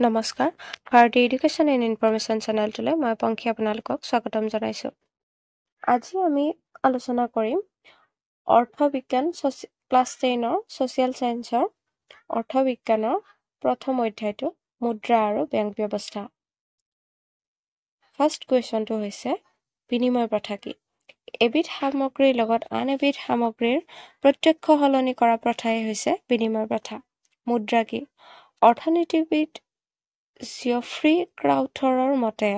নমস্কাৰ ভাৰতীয় education and information চেনেলটোলৈ মই পংখী আপোনালোকক স্বাগতম জনাইছোঁ। আজি আমি আলোচনা কৰিম অৰ্থবিজ্ঞান ক্লাছ 10ৰ ছ'চিয়েল ছায়েন্সৰ অৰ্থবিজ্ঞানৰ প্ৰথম অধ্যায়টো মুদ্ৰা আৰু বেংক ব্যৱস্থা। ফাৰ্ষ্ট কুৱেশ্যনটো হৈছে বিনিময় প্ৰথা কি? এবিধ সামগ্ৰীৰ লগত আন এবিধ সামগ্ৰীৰ প্ৰত্যক্ষ সলনি কৰা প্ৰথাই হৈছে বিনিময় প্ৰথা। মুদ্ৰা কি? অৰ্থনীতিবিদ জিঅফ্ৰী ক্ৰাউথৰৰ মতে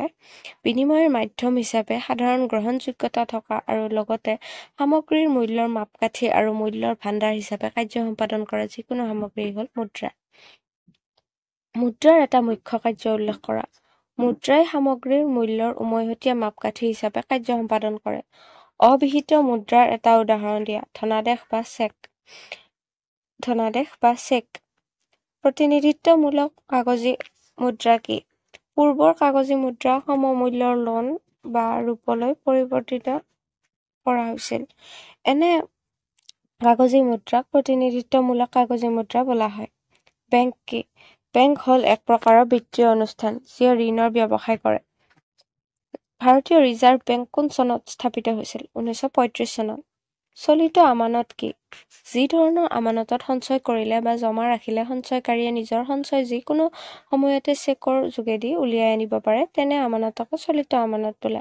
বিনিময়ৰ মাধ্যম হিচাপে সাধাৰণ গ্ৰহণযোগ্যতা থকা আৰু লগতে সামগ্ৰীৰ মূল্যৰ মাপকাঠি আৰু মূল্যৰ ভাণ্ডাৰ হিচাপে কাৰ্য সম্পাদন কৰা যিকোনো সামগ্ৰী হ'ল মুদ্ৰা। মুদ্ৰাৰ এটা মুখ্য কাৰ্য উল্লেখ কৰা। মুদ্ৰাই সামগ্ৰীৰ মূল্যৰ উমৈহতীয়া মাপকাঠি হিচাপে কাৰ্য সম্পাদন কৰে। অবিহিত মুদ্ৰাৰ এটা উদাহৰণ দিয়া। ধনাদেশ বা চেক। প্ৰতিনিধিত্বমূলক কাগজী মুদ্ৰা কি? পূৰ্বৰ কাগজী মুদ্ৰা সমমূল্যৰ লোন বা ৰূপলৈ পৰিৱৰ্তিত কৰা হৈছিল। এনে কাগজী মুদ্ৰাক প্ৰতিনিধিত্বমূলক কাগজী মুদ্ৰা বোলা হয়। বেংক কি? বেংক হ'ল এক প্ৰকাৰৰ বিত্তীয় অনুষ্ঠান যিয়ে ঋণৰ ব্যৱসায় কৰে। ভাৰতীয় ৰিজাৰ্ভ বেংক কোন চনত স্থাপিত হৈছিল? 1935 চনত। চলিত আমানত কি? যি ধৰণৰ আমানতত সঞ্চয় কৰিলে বা জমা ৰাখিলে সঞ্চয়কাৰীয়ে নিজৰ সঞ্চয় যিকোনো সময়তে চেকৰ যোগেদি উলিয়াই আনিব পাৰে তেনে আমানতকে চলিত আমানত বোলে।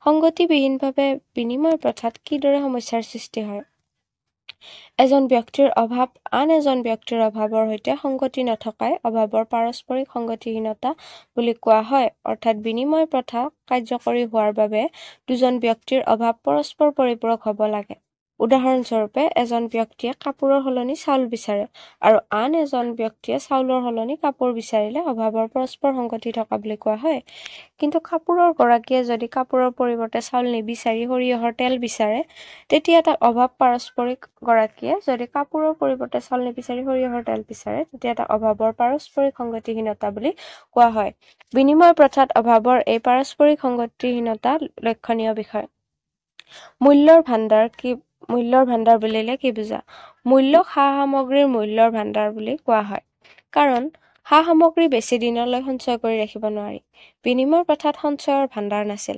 সংগতিবিহীনভাৱে বিনিময় প্ৰথাত কিদৰে সমস্যাৰ সৃষ্টি হয়? এজন ব্যক্তিৰ অভাৱ আন এজন ব্যক্তিৰ অভাৱৰ সৈতে সংগতি নথকাই অভাৱৰ পাৰস্পৰিক সংগতিহীনতা বুলি কোৱা হয়। অৰ্থাৎ বিনিময় প্ৰথা কাৰ্যকৰী হোৱাৰ বাবে দুজন ব্যক্তিৰ অভাৱ পৰস্পৰ পৰিপূৰক হ'ব লাগে। উদাহৰণস্বৰূপে এজন ব্যক্তিয়ে কাপোৰৰ সলনি চাউল বিচাৰে আৰু আন এজন ব্যক্তিয়ে চাউলৰ সলনি কাপোৰ বিচাৰিলে অভাৱৰ পৰস্পৰ সংগতি থকা বুলি কোৱা হয়। কিন্তু কাপোৰৰ গৰাকীয়ে যদি কাপোৰৰ পৰিৱৰ্তে চাউল নিবিচাৰি সৰিয়হৰ তেল বিচাৰে তেতিয়া তাক অভাৱ পাৰস্পৰিক গৰাকীয়ে যদি কাপোৰৰ পৰিৱৰ্তে চাউল নিবিচাৰি সৰিয়হৰ তেল বিচাৰে তেতিয়া তাক অভাৱৰ পাৰস্পৰিক সংগতিহীনতা বুলি কোৱা হয়। বিনিময় প্ৰথাত অভাৱৰ এই পাৰস্পৰিক সংগতিহীনতা লক্ষণীয় বিষয়। মূল্যৰ ভাণ্ডাৰ কি? মূল্যৰ ভাণ্ডাৰ বুলিলে কি বুজা? মূল্যক সা-সামগ্ৰীৰ মূল্যৰ ভাণ্ডাৰ বুলি কোৱা হয়। কাৰণ সা-সামগ্ৰী বেছি দিনলৈ সঞ্চয় কৰি ৰাখিব নোৱাৰি। বিনিময় প্ৰথাত সঞ্চয়ৰ ভাণ্ডাৰ নাছিল।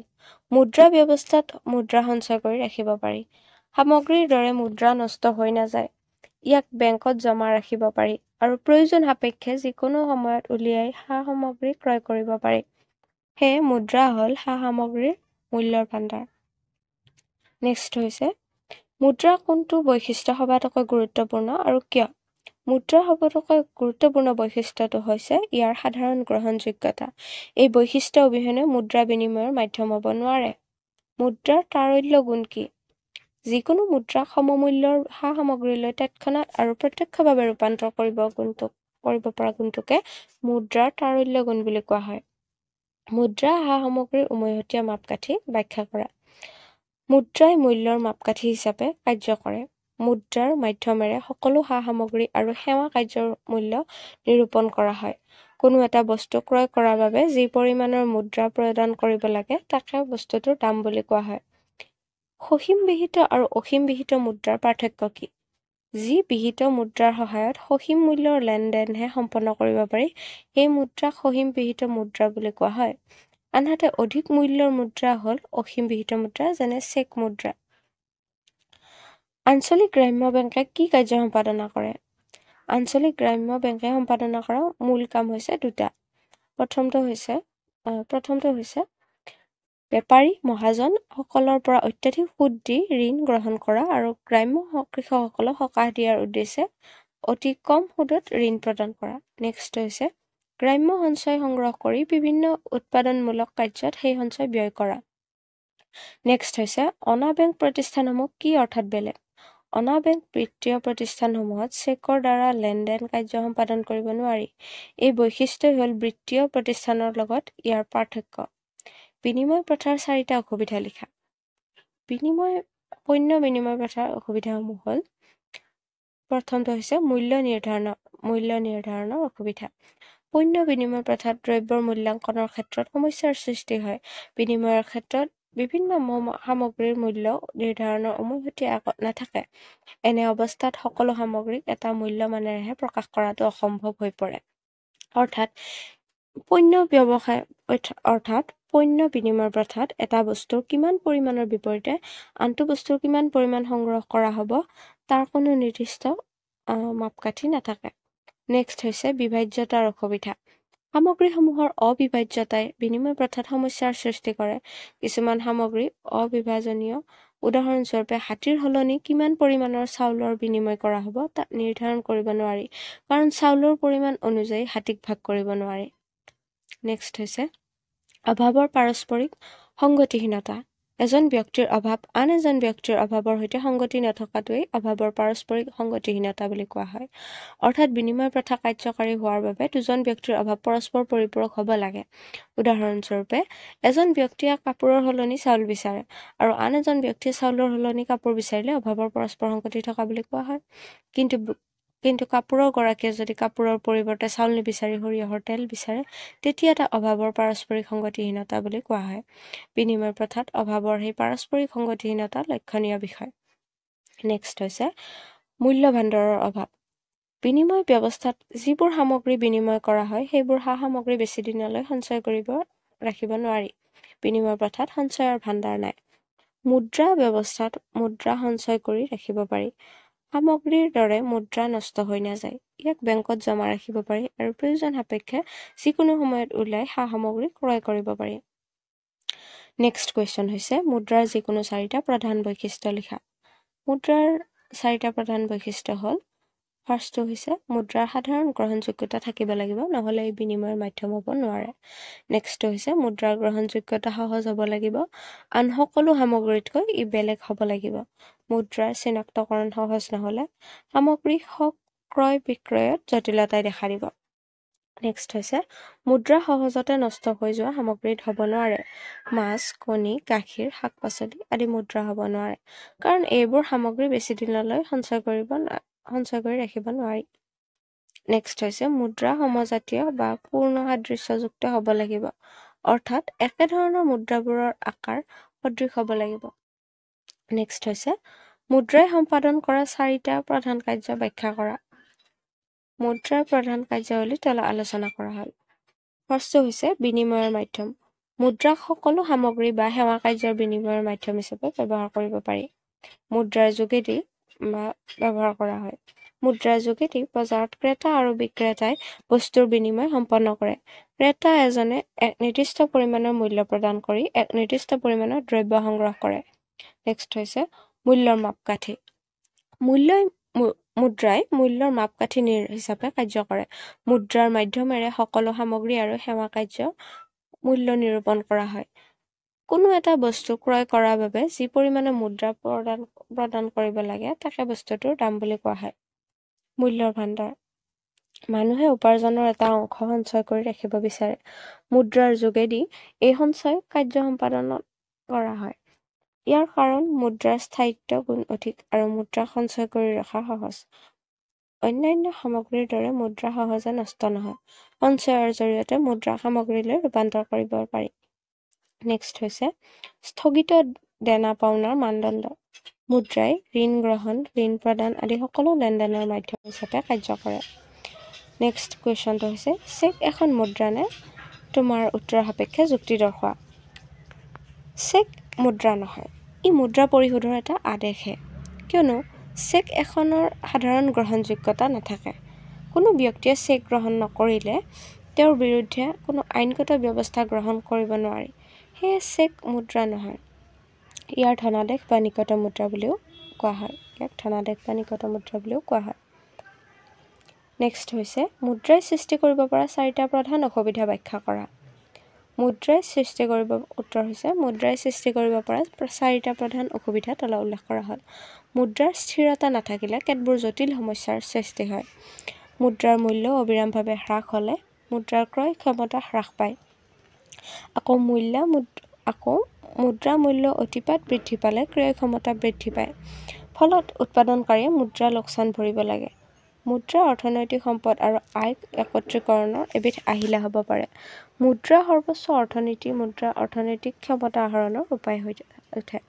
মুদ্ৰা ব্যৱস্থাত মুদ্ৰা সঞ্চয় কৰি ৰাখিব পাৰি। সামগ্ৰীৰ দৰে মুদ্ৰা নষ্ট হৈ নাযায়। ইয়াক বেংকত জমা ৰাখিব পাৰি আৰু প্ৰয়োজন সাপেক্ষে যিকোনো সময়ত উলিয়াই সা-সামগ্ৰী ক্ৰয় কৰিব পাৰি। সেয়ে মুদ্ৰা হ'ল সা-সামগ্ৰীৰ মূল্যৰ ভাণ্ডাৰ। নেক্সট হৈছে মুদ্ৰাৰ কোনটো বৈশিষ্ট্য সবাতোকৈ গুৰুত্বপূৰ্ণ আৰু কিয়? মুদ্ৰাৰ সবাতোকৈ গুৰুত্বপূৰ্ণ বৈশিষ্ট্যটো হৈছে ইয়াৰ সাধাৰণ গ্ৰহণযোগ্যতা। এই বৈশিষ্ট্য অবিহনে মুদ্ৰা বিনিময়ৰ মাধ্যম হ'ব নোৱাৰে। মুদ্ৰাৰ তাৰল্য গুণ কি? যিকোনো মুদ্ৰাক সমমূল্যৰ সা-সামগ্ৰীলৈ তৎক্ষণাৎ আৰু প্ৰত্যক্ষভাৱে ৰূপান্তৰ কৰিব পৰা গুণটোকে মুদ্ৰাৰ তাৰল্য গুণ বুলি কোৱা হয়। মুদ্ৰা সা-সামগ্ৰীৰ উমৈহতীয়া মাপকাঠি ব্যাখ্যা কৰা। মুদ্ৰাই মূল্যৰ মাপকাঠি হিচাপে কাৰ্য কৰে। মুদ্ৰাৰ মাধ্যমেৰে সকলো সা-সামগ্ৰী আৰু সেৱা কাৰ্যৰ মূল্য নিৰূপণ কৰা হয়। কোনো এটা বস্তু ক্ৰয় কৰাৰ বাবে যি পৰিমাণৰ মুদ্ৰা প্ৰদান কৰিব লাগে তাকে বস্তুটোৰ দাম বুলি কোৱা হয়। সসীম বিহিত আৰু অসীম বিহিত মুদ্ৰাৰ পাৰ্থক্য কি? যি বিহিত মুদ্ৰাৰ সহায়ত সসীম মূল্যৰ লেনদেনহে সম্পন্ন কৰিব পাৰি সেই মুদ্ৰাক সসীম বিহিত মুদ্ৰা বুলি কোৱা হয়। আনহাতে অধিক মূল্যৰ মুদ্ৰা হ'ল অসীম বিহিত মুদ্ৰা যেনে চেক মুদ্ৰা। আঞ্চলিক গ্ৰাম্য বেংকে কি কাৰ্য সম্পাদনা কৰে? আঞ্চলিক গ্ৰাম্য বেংকে সম্পাদনা কৰা মূল কাম হৈছে দুটা। প্ৰথমটো হৈছে বেপাৰী মহাজন সকলৰ পৰা অত্যাধিক সুদ দি ঋণ গ্ৰহণ কৰা আৰু গ্ৰাম্য কৃষকসকলক সকাহ দিয়াৰ উদ্দেশ্যে অতি কম সুদত ঋণ প্ৰদান কৰা। নেক্সট হৈছে গ্ৰাম্য সঞ্চয় সংগ্ৰহ কৰি বিভিন্ন উৎপাদনমূলক কাৰ্যত সেই সঞ্চয় ব্যয় কৰা। নেক্সট হৈছে অনা বেংক প্ৰতিষ্ঠানসমূহ কি অৰ্থত বেলেগ? অনা বেংক বিত্তীয় প্ৰতিষ্ঠানসমূহত চেকৰ দ্বাৰা লেনদেন কাৰ্য সম্পাদন কৰিব নোৱাৰি। এই বৈশিষ্ট্যই হ'ল বিত্তীয় প্ৰতিষ্ঠানৰ লগত ইয়াৰ পাৰ্থক্য। বিনিময় প্ৰথাৰ 4টা অসুবিধা লিখা। পণ্য বিনিময় প্ৰথাৰ অসুবিধাসমূহ হ'ল প্ৰথমটো হৈছে মূল্য নিৰ্ধাৰণৰ অসুবিধা। পণ্য বিনিময় প্ৰথাত দ্ৰব্যৰ মূল্যাংকনৰ ক্ষেত্ৰত সমস্যাৰ সৃষ্টি হয়। বিনিময়ৰ ক্ষেত্ৰত বিভিন্ন সামগ্ৰীৰ মূল্য নিৰ্ধাৰণৰ উমৈহতীয়া নাথাকে। এনে অৱস্থাত সকলো সামগ্ৰীক এটা মূল্য মানেৰেহে প্ৰকাশ কৰাটো অসম্ভৱ হৈ পৰে। অৰ্থাৎ পণ্য ব্যৱসায় অৰ্থাৎ পণ্য বিনিময় প্ৰথাত এটা বস্তুৰ কিমান পৰিমাণৰ বিপৰীতে আনটো বস্তুৰ কিমান পৰিমাণ সংগ্ৰহ কৰা হ'ব তাৰ কোনো নিৰ্দিষ্ট মাপকাঠি নাথাকে। নেক্সট হৈছে বিভাজ্যতাৰ অসুবিধা। সামগ্ৰীসমূহৰ অবিভাজ্যতাই বিনিময় প্ৰথাত সমস্যাৰ সৃষ্টি কৰে। কিছুমান সামগ্ৰী অবিভাজনীয়, উদাহৰণস্বৰূপে হাতীৰ সলনি কিমান পৰিমাণৰ চাউলৰ বিনিময় কৰা হ'ব তাক নিৰ্ধাৰণ কৰিব নোৱাৰি, কাৰণ চাউলৰ পৰিমাণ অনুযায়ী হাতীক ভাগ কৰিব নোৱাৰি। নেক্সট হৈছে অভাৱৰ পাৰস্পৰিক সংগতিহীনতা। এজন ব্যক্তিৰ অভাৱ আন এজন ব্যক্তিৰ অভাৱৰ সৈতে সংগতি নথকাটোৱেই অভাৱৰ পাৰস্পৰিক সংগতিহীনতা বুলি কোৱা হয়। অৰ্থাৎ বিনিময় প্ৰথা কাৰ্যকাৰী হোৱাৰ বাবে দুজন ব্যক্তিৰ অভাৱ পৰস্পৰ পৰিপূৰক হ'ব লাগে। উদাহৰণস্বৰূপে এজন ব্যক্তিয়ে কাপোৰৰ সলনি চাউল বিচাৰে আৰু আন এজন ব্যক্তিয়ে চাউলৰ সলনি কাপোৰ বিচাৰিলে অভাৱৰ পৰস্পৰ সংগতি থকা বুলি কোৱা হয়। কিন্তু কাপোৰৰ গৰাকীয়ে যদি কাপোৰৰ পৰিৱৰ্তে চাউল নিবিচাৰি সৰিয়হৰ তেল বিচাৰে তেতিয়া এটা অভাৱৰ পাৰস্পৰিক সংগতিহীনতা বুলি কোৱা হয়। বিনিময় প্ৰথাত অভাৱৰ সেই পাৰস্পৰিক সংগতিহীনতা লক্ষণীয় বিষয়। নেক্সট হৈছে মূল্য ভাণ্ডাৰৰ অভাৱ। বিনিময় ব্যৱস্থাত যিবোৰ সামগ্ৰী বিনিময় কৰা হয় সেইবোৰ সামগ্ৰী বেছি দিনলৈ সঞ্চয় কৰিব ৰাখিব নোৱাৰি। বিনিময় প্ৰথাত সঞ্চয়ৰ ভাণ্ডাৰ নাই। মুদ্ৰা ব্যৱস্থাত মুদ্ৰা সঞ্চয় কৰি ৰাখিব পাৰি। সামগ্ৰীৰ দৰে মুদ্ৰা নষ্ট হৈ নাযায়। ইয়াক বেংকত জমা ৰাখিব পাৰি আৰু প্ৰয়োজন সাপেক্ষে যিকোনো সময়ত উলিয়াই সামগ্ৰী ক্ৰয় কৰিব পাৰি। নেক্সট কুৱেশ্যন হৈছে মুদ্ৰাৰ যিকোনো 4টা প্ৰধান বৈশিষ্ট্য লিখা। মুদ্ৰাৰ 4টা প্ৰধান বৈশিষ্ট্য হ'ল ফাৰ্ষ্টটো হৈছে মুদ্ৰাৰ সাধাৰণ গ্ৰহণযোগ্যতা থাকিব লাগিব, নহ'লে এই বিনিময়ৰ মাধ্যম হ'ব নোৱাৰে। নেক্সটটো হৈছে মুদ্ৰাৰ গ্ৰহণযোগ্যতা সহজ হ'ব লাগিব, আন সকলো সামগ্ৰীতকৈ ই বেলেগ হ'ব লাগিব। মুদ্ৰাৰ চিনাক্তকৰণ সহজ নহ'লে সামগ্ৰী ক্ৰয় বিক্ৰয়ত জটিলতাই দেখা দিব। নেক্সট হৈছে মুদ্ৰা সহজতে নষ্ট হৈ যোৱা সামগ্ৰীত হ'ব নোৱাৰে। মাছ, কণী, গাখীৰ, শাক-পাচলি আদি মুদ্ৰা হ'ব নোৱাৰে, কাৰণ এইবোৰ সামগ্ৰী বেছি দিনলৈ সঞ্চয় কৰি ৰাখিব নোৱাৰি। নেক্সট হৈছে মুদ্ৰা সমজাতীয় বা পূৰ্ণ সাদৃশ্যযুক্ত হ'ব লাগিব, অৰ্থাৎ একেধৰণৰ মুদ্ৰাবোৰৰ আকাৰ সদৃশ হ'ব লাগিব। নেক্সট হৈছে মুদ্ৰাই সম্পাদন কৰা 4টা প্ৰধান কাৰ্য ব্যাখ্যা কৰা। মুদ্ৰাৰ প্ৰধান কাৰ্যাৱলী তলত আলোচনা কৰা হ'ল। ফাৰ্ষ্টটো হৈছে বিনিময়ৰ মাধ্যম। মুদ্ৰাক সকলো সামগ্ৰী বা সেৱা কাৰ্যৰ বিনিময়ৰ মাধ্যম হিচাপে ব্যৱহাৰ কৰিব পাৰি। মুদ্ৰাৰ যোগেদি ব্যৱহাৰ কৰা হয়। মুদ্ৰাৰ যোগেদি বজাৰত ক্ৰেতা আৰু বিক্ৰেতাই বস্তুৰ বিনিময় সম্পন্ন কৰে। ক্ৰেতা এজনে এক নিৰ্দিষ্ট পৰিমাণৰ মূল্য প্ৰদান কৰি এক নিৰ্দিষ্ট পৰিমাণৰ দ্ৰব্য সংগ্ৰহ কৰে। নেক্সট হৈছে মূল্যৰ মাপকাঠি। মুদ্ৰাই মূল্যৰ মাপকাঠি হিচাপে কাৰ্য কৰে। মুদ্ৰাৰ মাধ্যমেৰে সকলো সামগ্ৰী আৰু সেৱা কাৰ্য মূল্য নিৰূপণ কৰা হয়। কোনো এটা বস্তু ক্ৰয় কৰাৰ বাবে যি পৰিমাণৰ মুদ্ৰা প্ৰদান কৰিব লাগে তাকে বস্তুটোৰ দাম বুলি কোৱা হয়। মূল্যৰ ভাণ্ডাৰ। মানুহে উপাৰ্জনৰ এটা অংশ সঞ্চয় কৰি ৰাখিব বিচাৰে। মুদ্ৰাৰ যোগেদি এই সঞ্চয় কাৰ্য সম্পাদন কৰা হয়। ইয়াৰ কাৰণ মুদ্ৰাৰ স্থায়িত্ব গুণ অধিক আৰু মুদ্ৰা সঞ্চয় কৰি ৰখা সহজ। অন্যান্য সামগ্ৰীৰ দৰে মুদ্ৰা সহজে নষ্ট নহয়। সঞ্চয়ৰ জৰিয়তে মুদ্ৰা সামগ্ৰীলৈ ৰূপান্তৰ কৰিব পাৰি। নেক্সট হৈছে স্থগিত দেনা পাওনাৰ মানদণ্ড। মুদ্ৰাই ঋণ গ্ৰহণ, ঋণ প্ৰদান আদি সকলো লেনদেনৰ মাধ্যম হিচাপে কাৰ্য কৰে। নেক্সট কুৱেশ্যনটো হৈছে চেক এখন মুদ্ৰা নে? তোমাৰ উত্তৰ সাপেক্ষে যুক্তি দৰ্শোৱা। চেক মুদ্ৰা নহয়, ই মুদ্ৰা পৰিশোধৰ এটা আদেশহে, কিয়নো চেক এখনৰ সাধাৰণ গ্ৰহণযোগ্যতা নাথাকে। কোনো ব্যক্তিয়ে চেক গ্ৰহণ নকৰিলে তেওঁৰ বিৰুদ্ধে কোনো আইনগত ব্যৱস্থা গ্ৰহণ কৰিব নোৱাৰি। সেয়ে চেক মুদ্ৰা নহয়। ইয়াক ধনাদেশ বা নিকট মুদ্ৰা বুলিও কোৱা হয়। নেক্সট হৈছে মুদ্ৰাই সৃষ্টি কৰিব পৰা 4টা প্ৰধান অসুবিধা ব্যাখ্যা কৰা। উত্তৰ হৈছে মুদ্ৰাই সৃষ্টি কৰিব পৰা 4টা প্ৰধান অসুবিধা তলত উল্লেখ কৰা হ'ল। মুদ্ৰাৰ স্থিৰতা নাথাকিলে কেতবোৰ জটিল সমস্যাৰ সৃষ্টি হয়। মুদ্ৰাৰ মূল্য অবিৰামভাৱে হ্ৰাস হ'লে মুদ্ৰাৰ ক্ৰয় ক্ষমতা হ্ৰাস পায়। মুদ্ৰা মূল্য অতিপাত বৃদ্ধি পালে ক্ৰয় ক্ষমতা বৃদ্ধি পায়। ফলত উৎপাদনকাৰীয়ে মুদ্ৰা লোকচান ভৰিব লাগে। মুদ্ৰা অৰ্থনৈতিক সম্পদ আৰু আয় একত্ৰীকৰণৰ এবিধ আহিলা হ'ব পাৰে। মুদ্ৰা সৰ্বোচ্চ মুদ্ৰা অৰ্থনৈতিক ক্ষমতা আহৰণৰ উপায় হৈ উঠে।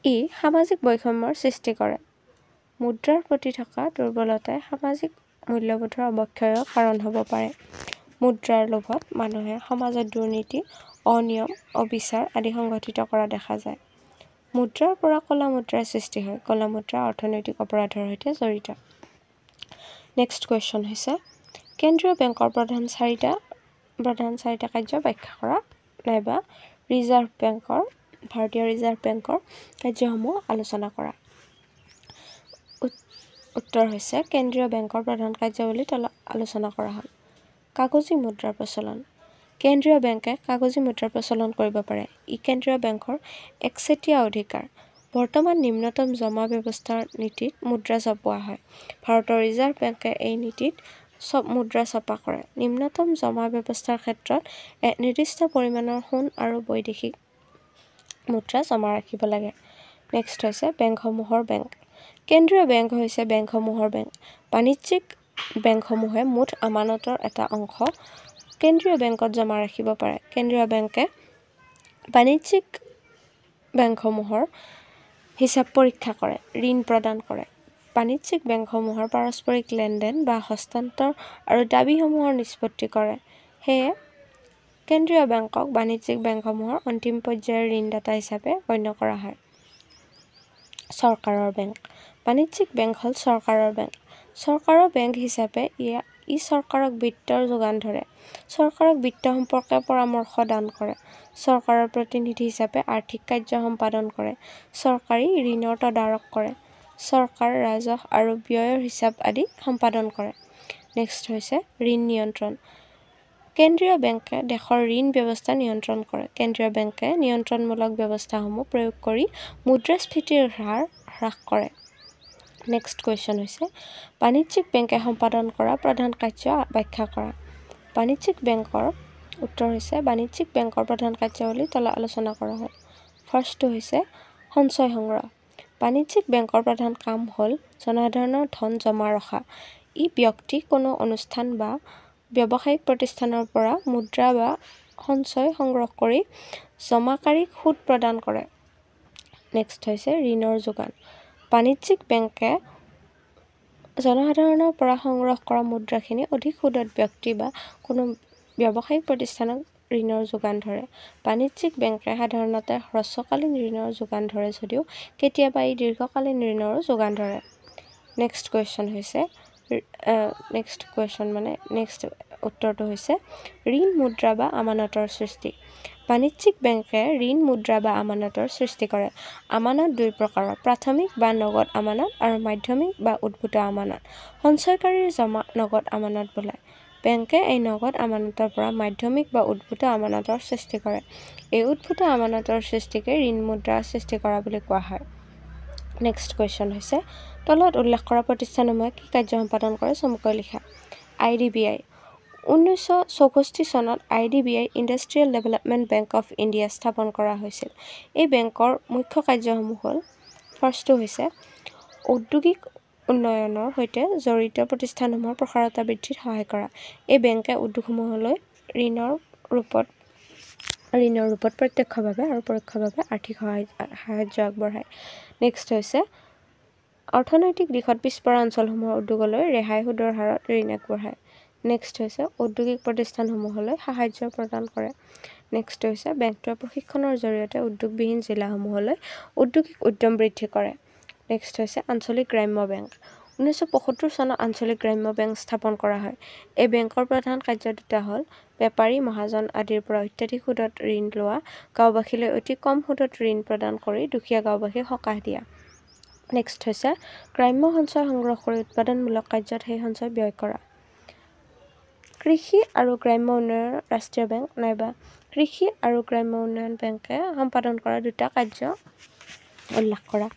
ই সামাজিক বৈষম্যৰ সৃষ্টি কৰে। মুদ্ৰাৰ প্ৰতি থকা দুৰ্বলতাই সামাজিক মূল্যবোধৰ অৱক্ষয়ৰ কাৰণ হ'ব পাৰে। মুদ্ৰাৰ লোভত মানুহে সমাজত দুৰ্নীতি, অনিয়ম, অবিচাৰ আদি সংঘটিত কৰা দেখা যায়। মুদ্ৰাৰ পৰা ক'লা মুদ্ৰাৰ সৃষ্টি হয়। ক'লা মুদ্ৰা অৰ্থনৈতিক অপৰাধৰ সৈতে জড়িত। নেক্সট কুৱেশ্যন হৈছে কেন্দ্ৰীয় বেংকৰ প্ৰধান চাৰিটা কাৰ্য ব্যাখ্যা কৰা নাইবা ভাৰতীয় ৰিজাৰ্ভ বেংকৰ কাৰ্যসমূহ আলোচনা কৰা। উত্তৰ হৈছে কেন্দ্ৰীয় বেংকৰ প্ৰধান কাৰ্যাৱলী তলত আলোচনা কৰা হ'ল। কাগজী মুদ্ৰাৰ প্ৰচলন। কেন্দ্ৰীয় বেংকে কাগজী মুদ্ৰাৰ প্ৰচলন কৰিব পাৰে। ই কেন্দ্ৰীয় বেংকৰ একচেটিয়া অধিকাৰ। বৰ্তমান নিম্নতম জমা ব্যৱস্থাৰ নীতিত মুদ্ৰা ছপোৱা হয়। ভাৰতৰ ৰিজাৰ্ভ বেংকে এই নীতিত মুদ্ৰা ছপা কৰে। নিম্নতম জমা ব্যৱস্থাৰ ক্ষেত্ৰত নিৰ্দিষ্ট পৰিমাণৰ সোণ আৰু বৈদেশিক মুদ্ৰা জমা ৰাখিব লাগে। নেক্সট হৈছে বেংকসমূহৰ বেংক। কেন্দ্ৰীয় বেংক হৈছে বেংকসমূহৰ বেংক। বাণিজ্যিক বেংকসমূহে মুঠ আমানতৰ এটা অংশ কেন্দ্ৰীয় বেংকত জমা ৰাখিব পাৰে। কেন্দ্ৰীয় বেংকে বাণিজ্যিক বেংকসমূহৰ হিচাপ পৰীক্ষা কৰে, ঋণ প্ৰদান কৰে। বাণিজ্যিক বেংকসমূহৰ পাৰস্পৰিক লেনদেন বা হস্তান্তৰ আৰু দাবীসমূহৰ নিষ্পত্তি কৰে। সেয়ে কেন্দ্ৰীয় বেংকক বাণিজ্যিক বেংকসমূহৰ অন্তিম পৰ্যায়ৰ ঋণদাতা হিচাপে গণ্য কৰা হয়। চৰকাৰৰ বেংক। বাণিজ্যিক বেংক হ'ল চৰকাৰৰ বেংক। চৰকাৰৰ বেংক হিচাপে ই চৰকাৰক বিত্তৰ যোগান ধৰে। চৰকাৰক বিত্ত সম্পৰ্কে পৰামৰ্শ দান কৰে। চৰকাৰৰ প্ৰতিনিধি হিচাপে আৰ্থিক কাৰ্য সম্পাদন কৰে। চৰকাৰী ঋণৰ তদাৰক কৰে। চৰকাৰ ৰাজহ আৰু ব্যয়ৰ হিচাপ আদি সম্পাদন কৰে। নেক্সট হৈছে ঋণ নিয়ন্ত্ৰণ। কেন্দ্ৰীয় বেংকে দেশৰ ঋণ ব্যৱস্থা নিয়ন্ত্ৰণ কৰে। কেন্দ্ৰীয় বেংকে নিয়ন্ত্ৰণমূলক ব্যৱস্থাসমূহ প্ৰয়োগ কৰি মুদ্ৰাস্ফীতিৰ হাৰ হ্ৰাস কৰে। নেক্সট কুৱেশ্যন হৈছে বাণিজ্যিক বেংকে সম্পাদন কৰা প্ৰধান কাৰ্য ব্যাখ্যা কৰা। বাণিজ্যিক বেংকৰ উত্তৰ হৈছে বাণিজ্যিক বেংকৰ প্ৰধান কাৰ্যাৱলী তলত আলোচনা কৰা হ'ল। ফাৰ্ষ্টটো হৈছে সঞ্চয় সংগ্ৰহ। বাণিজ্যিক বেংকৰ প্ৰধান কাম হ'ল জনসাধাৰণৰ ধন জমা ৰখা। ই ব্যক্তি, কোনো অনুষ্ঠান বা ব্যৱসায়িক প্ৰতিষ্ঠানৰ পৰা মুদ্ৰা বা সঞ্চয় সংগ্ৰহ কৰি জমাকাৰীক সুদ প্ৰদান কৰে। নেক্সট হৈছে ঋণৰ যোগান। বাণিজ্যিক বেংকে জনসাধাৰণৰ পৰা সংগ্ৰহ কৰা মুদ্ৰাখিনি অধিক সুদত ব্যক্তি বা কোনো ব্যৱসায়িক প্ৰতিষ্ঠানক ঋণৰ যোগান ধৰে। বাণিজ্যিক বেংকে সাধাৰণতে হ্ৰস্বকালীন ঋণৰ যোগান ধৰে যদিও কেতিয়াবা ই দীৰ্ঘকালীন ঋণৰো যোগান ধৰে। নেক্সট উত্তৰটো হৈছে ঋণ মুদ্ৰা বা আমানতৰ সৃষ্টি। বাণিজ্যিক বেংকে ঋণ মুদ্ৰা বা আমানতৰ সৃষ্টি কৰে। আমানত দুই প্ৰকাৰৰ, প্ৰাথমিক বা নগদ আমানত আৰু মাধ্যমিক বা উদ্ভূত আমানত। সঞ্চয়কাৰীৰ জমা নগদ আমানত বোলায়। বেংকে এই নগদ আমানতৰ পৰা মাধ্যমিক বা উদ্ভূত আমানতৰ সৃষ্টি কৰে। এই উদ্ভূত আমানতৰ সৃষ্টিকে ঋণ মুদ্ৰা সৃষ্টি কৰা বুলি কোৱা হয়। নেক্সট কুৱেশ্যন হৈছে তলত উল্লেখ কৰা প্ৰতিষ্ঠানসমূহে কি কাৰ্য সম্পাদন কৰে চমুকৈ লিখা। IDBI 1964 চনত IDBI industrial development bank of India স্থাপন কৰা হৈছিল। এই বেংকৰ মুখ্য কাৰ্যসমূহ হ'ল ফাৰ্ষ্টটো হৈছে ঔদ্যোগিক উন্নয়নৰ সৈতে জড়িত প্ৰতিষ্ঠানসমূহৰ প্ৰসাৰতা বৃদ্ধিত সহায় কৰা। এই বেংকে উদ্যোগসমূহলৈ ঋণৰ ৰূপত প্ৰত্যক্ষভাৱে আৰু পৰোক্ষভাৱে আৰ্থিক সাহায্য আগবঢ়ায়। নেক্সট হৈছে অৰ্থনৈতিক দিশত পিছপৰা অঞ্চলসমূহৰ উদ্যোগলৈ ৰেহাই সুদৰ হাৰত ঋণ আগবঢ়ায়। নেক্সট হৈছে ঔদ্যোগিক প্ৰতিষ্ঠানসমূহলৈ সাহায্য প্ৰদান কৰে। নেক্সট হৈছে বেংকটোৱে প্ৰশিক্ষণৰ জৰিয়তে উদ্যোগবিহীন জিলাসমূহলৈ ঔদ্যোগিক উদ্যম বৃদ্ধি কৰে। নেক্সট হৈছে আঞ্চলিক গ্ৰাম্য বেংক। 1975 চনত আঞ্চলিক গ্ৰাম্য বেংক স্থাপন কৰা হয়। এই বেংকৰ প্ৰধান কাৰ্য দুটা হ'ল বেপাৰী, মহাজন আদিৰ পৰা অত্যাধিক সুদত ঋণ লোৱা, গাঁওবাসীলৈ অতি কম সুদত ঋণ প্ৰদান কৰি দুখীয়া গাঁওবাসীক সকাহ দিয়া। নেক্সট হৈছে গ্ৰাম্য সঞ্চয় সংগ্ৰহ কৰি উৎপাদনমূলক কাৰ্যত সেই সঞ্চয় ব্যয় কৰা। কৃষি আৰু গ্ৰাম্য উন্নয়ন ৰাষ্ট্ৰীয় বেংক নাইবা কৃষি আৰু গ্ৰাম্য উন্নয়ন বেংকে সম্পাদন কৰা দুটা কাৰ্য উল্লেখ কৰা।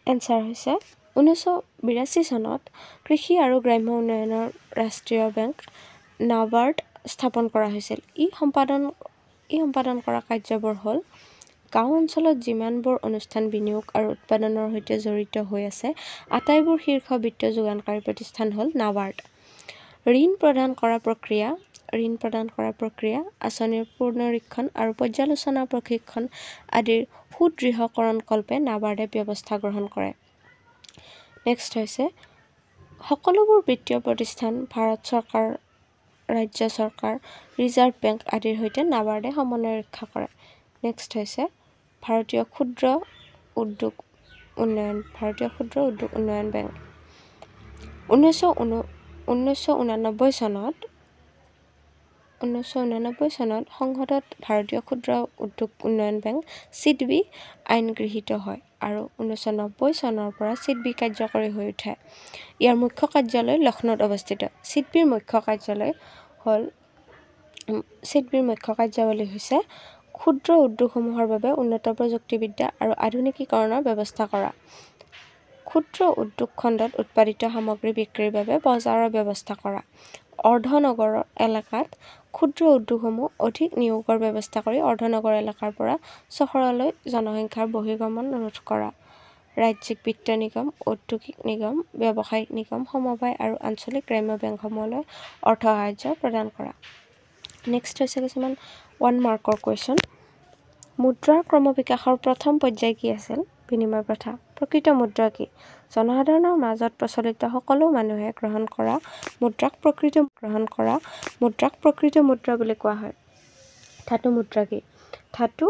এনচাৰ হৈছে 1982 চনত কৃষি আৰু গ্ৰাম্য উন্নয়নৰ ৰাষ্ট্ৰীয় বেংক নাবাৰ্ড স্থাপন কৰা হৈছিল। ই সম্পাদন কৰা কাৰ্যবোৰ হ'ল গাঁও অঞ্চলত যিমানবোৰ অনুষ্ঠান বিনিয়োগ আৰু উৎপাদনৰ সৈতে জড়িত হৈ আছে আটাইবোৰ শীৰ্ষ বিত্ত যোগানকাৰী প্ৰতিষ্ঠান হ'ল নাবাৰ্ড। ঋণ প্ৰদান কৰা প্ৰক্ৰিয়া, আঁচনিৰ পুনৰীক্ষণ আৰু পৰ্যালোচনা প্ৰশিক্ষণ আদিৰ সুদৃঢ়কৰণকল্পে নাবাৰ্ডে ব্যৱস্থা গ্ৰহণ কৰে। নেক্সট হৈছে সকলোবোৰ বিত্তীয় প্ৰতিষ্ঠান ভাৰত চৰকাৰ, ৰাজ্য চৰকাৰ, ৰিজাৰ্ভ বেংক আদিৰ সৈতে নাবাৰ্ডে সমন্বয় ৰক্ষা কৰে। নেক্সট হৈছে ভাৰতীয় ক্ষুদ্ৰ উদ্যোগ উন্নয়ন বেংক। 1989 চনত সংসদত ভাৰতীয় ক্ষুদ্ৰ উদ্যোগ উন্নয়ন বেংক (চিডবি) আইন গৃহীত হয় আৰু 1990 চনৰ পৰা চিডবি কাৰ্যকৰী হৈ উঠে। ইয়াৰ মুখ্য কাৰ্যালয় লক্ষ্ণৌত অৱস্থিত। চিডবিৰ মুখ্য কাৰ্যাৱলী হৈছে ক্ষুদ্ৰ উদ্যোগসমূহৰ বাবে উন্নত প্ৰযুক্তিবিদ্যা আৰু আধুনিকীকৰণৰ ব্যৱস্থা কৰা, ক্ষুদ্ৰ উদ্যোগ খণ্ডত উৎপাদিত সামগ্ৰী বিক্ৰীৰ বাবে বজাৰৰ ব্যৱস্থা কৰা, অৰ্ধনগৰ এলেকাত ক্ষুদ্ৰ উদ্যোগসমূহ অধিক নিয়োগৰ ব্যৱস্থা কৰি অৰ্ধনগৰ এলেকাৰ পৰা চহৰলৈ জনসংখ্যাৰ বহিৰ্গমন ৰোধ কৰা, ৰাজ্যিক বিত্ত নিগম, ঔদ্যোগিক নিগম, ব্যৱসায়িক নিগম, সমবায় আৰু আঞ্চলিক গ্ৰাম্য বেংকসমূহলৈ অৰ্থ সাহায্য প্ৰদান কৰা। নেক্সট হৈছে কিছুমান 1 মাৰ্কৰ কুৱেশ্যন। মুদ্ৰাৰ ক্ৰমবিকাশৰ প্ৰথম পৰ্যায় কি আছিল? বিনিময় প্ৰথা। প্ৰকৃত মুদ্ৰা কি? জনসাধাৰণৰ মাজত প্ৰচলিত সকলো মানুহে গ্ৰহণ কৰা মুদ্ৰাক প্ৰকৃত মুদ্ৰা বুলি কোৱা হয়। ধাতু মুদ্ৰা কি? ধাতু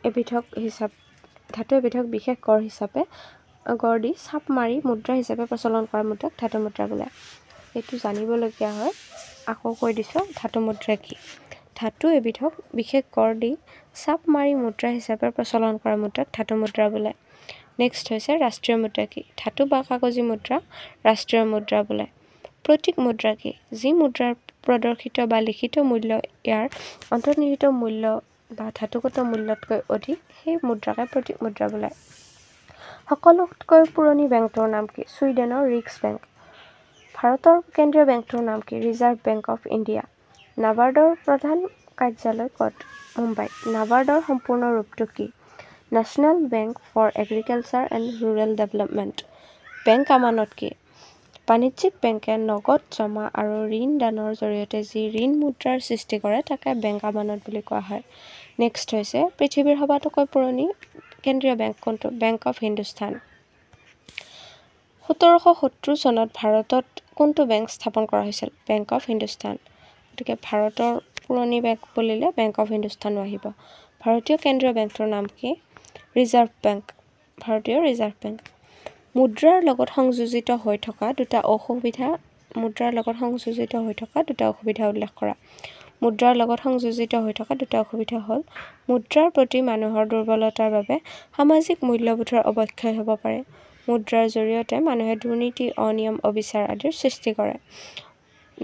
এবিধক বিশেষ গড় দি চাপ মাৰি মুদ্ৰা হিচাপে প্ৰচলন কৰা মুদ্ৰাক ধাতু মুদ্ৰা বোলে। এইটো জানিবলগীয়া হয়, আকৌ কৈ দিছোঁ ধাতু মুদ্ৰা কি? ধাতু এবিধক বিশেষ গড় দি চাপ মাৰি মুদ্ৰা হিচাপে প্ৰচলন কৰা মুদ্ৰাক ধাতু মুদ্ৰা বোলে। নেক্সট হৈছে ৰাষ্ট্ৰীয় মুদ্ৰা কি? ধাতু বা কাগজী মুদ্ৰা ৰাষ্ট্ৰীয় মুদ্ৰা বোলে। প্ৰতীক মুদ্ৰা কি? যি মুদ্ৰাৰ প্ৰদৰ্শিত বা লিখিত মূল্য ইয়াৰ অন্তৰ্নিহিত মূল্য বা ধাতুগত মূল্যতকৈ অধিক, সেই মুদ্ৰাকে প্ৰতীক মুদ্ৰা বোলে। সকলোতকৈ পুৰণি বেংকটোৰ নাম কি? ছুইডেনৰ ৰিক্স বেংক। ভাৰতৰ কেন্দ্ৰীয় বেংকটোৰ নাম কি? Reserve bank of India. নাবাৰ্ডৰ প্ৰধান কাৰ্যালয় ক'ত? মুম্বাইত। নাবাৰ্ডৰ সম্পূৰ্ণ ৰূপটো কি? National bank for agriculture and rural development. Bank আমানত কি? বাণিজ্যিক বেংকে নগদ জমা আৰু ঋণ দানৰ জৰিয়তে যি ঋণ মুদ্ৰাৰ সৃষ্টি কৰে তাকে বেংক আমানত বুলি কোৱা হয়। নেক্সট হৈছে পৃথিৱীৰ সবাতোকৈ পুৰণি কেন্দ্ৰীয় বেংক কোনটো? Bank of Hindustan. 1770 চনত ভাৰতত কোনটো বেংক স্থাপন কৰা হৈছিল? Bank of Hindustan. গতিকে ভাৰতৰ পুৰণি বেংক বুলিলে বেংক অফ হিন্দুস্তানো আহিব। ভাৰতীয় কেন্দ্ৰীয় বেংকটোৰ নাম কি? Reserve bank. ভাৰতীয় ৰিজাৰ্ভ বেংক। মুদ্ৰাৰ লগত সংযোজিত হৈ থকা দুটা অসুবিধা উল্লেখ কৰা। মুদ্ৰাৰ লগত সংযোজিত হৈ থকা দুটা অসুবিধা হ'ল মুদ্ৰাৰ প্ৰতি মানুহৰ দুৰ্বলতাৰ বাবে সামাজিক মূল্যবোধৰ অৱক্ষয় হ'ব পাৰে। মুদ্ৰাৰ জৰিয়তে মানুহে দুৰ্নীতি, অনিয়ম, অবিচাৰ আদিৰ সৃষ্টি কৰে।